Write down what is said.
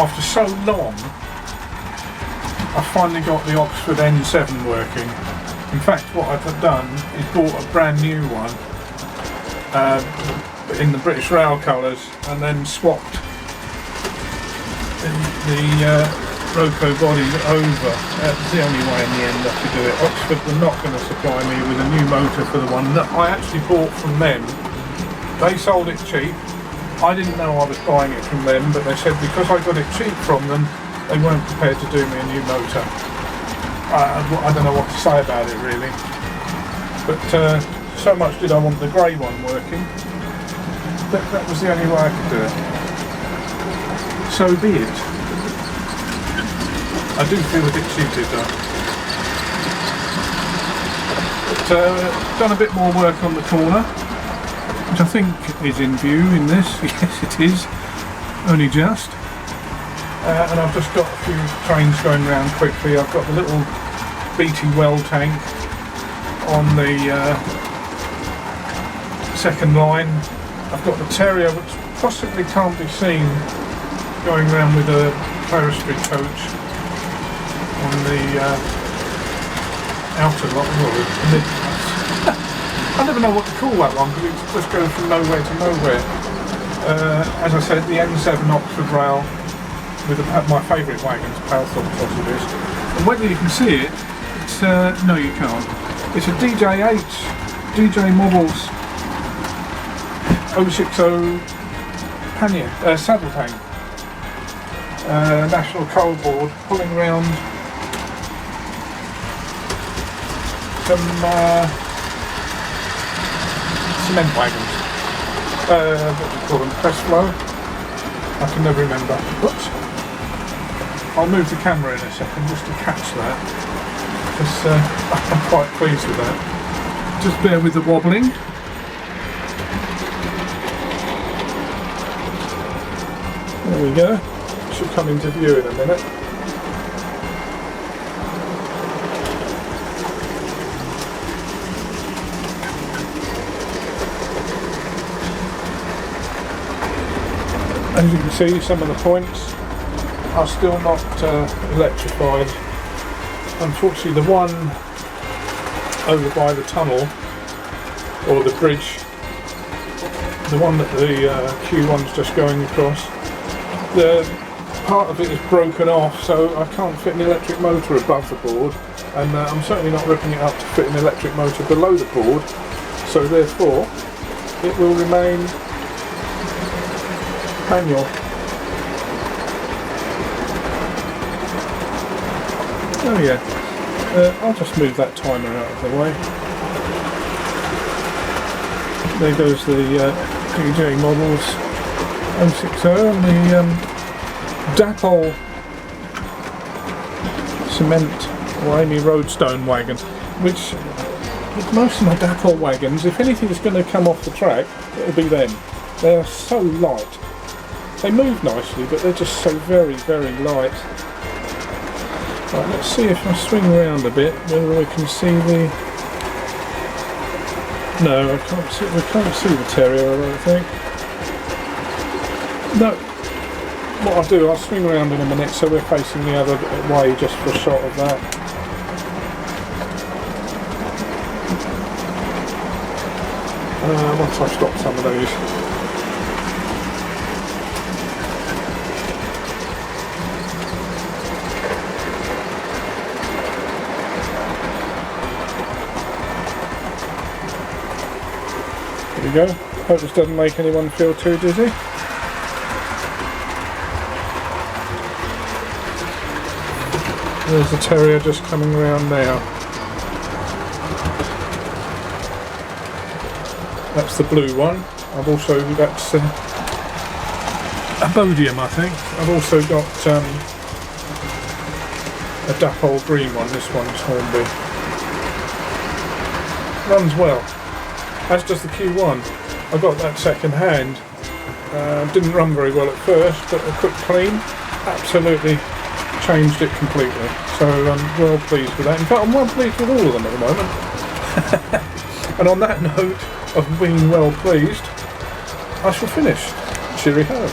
after so long, I finally got the Oxford N7 working. In fact, what I've done is bought a brand new one in the British Rail colours, and then swapped the Roco body over. That's the only way in the end I could do it. Oxford were not going to supply me with a new motor for the one that I actually bought from them. They sold it cheap. I didn't know I was buying it from them, but they said because I got it cheap from them, they weren't prepared to do me a new motor. I don't know what to say about it really, but so much did I want the grey one working that was the only way I could do it. So be it. I do feel a bit cheated though. But done a bit more work on the corner, which I think is in view in this. Yes, it is, only just. And I've just got a few trains going round quickly. I've got the little BT well tank on the second line. I've got the Terrier, which possibly can't be seen, going around with a forestry coach on the outer lot. I never know what to call that one because it just goes from nowhere to nowhere. As I said, the N7 Oxford Rail with my favourite wagons, Palthorpe Sausages. And whether you can see it, it's no you can't. It's a DJ Models 060 pannier, saddle tank. National Coal Board pulling around some cement wagons. What do we call them? Press flow? I can never remember. Whoops. I'll move the camera in a second just to catch that, because I'm quite pleased with that. Just bear with the wobbling. There we go. Should come into view in a minute. As you can see, some of the points are still not electrified. Unfortunately, the one over by the tunnel, or the bridge, the one that the Q1's just going across, the part of it is broken off, so I can't fit an electric motor above the board, and I'm certainly not ripping it up to fit an electric motor below the board, so therefore it will remain manual. Oh yeah, I'll just move that timer out of the way. There goes the DJ Models 060 and the Dapol cement or Amy Roadstone wagon, which with most of my Dapol wagons, if anything's going to come off the track, it'll be them. They are so light. They move nicely, but they're just so very, very light. Right, let's see if I swing around a bit, whether we can see the... No, we can't see the Terrier, I don't think. No, what I'll do, I'll swing around in a minute so we're facing the other way just for a shot of that. Once I've stopped some of these. There we go. Hope this doesn't make anyone feel too dizzy. There's the Terrier just coming around now. That's the blue one. I've also got a Bodium, I think. I've also got a Dapol green one. This one's Hornby. Runs well. As does the Q1. I got that second hand. Didn't run very well at first, but a quick clean absolutely changed it completely. So I'm well pleased with that. In fact, I'm well pleased with all of them at the moment. And on that note of being well pleased, I shall finish. Cheerio.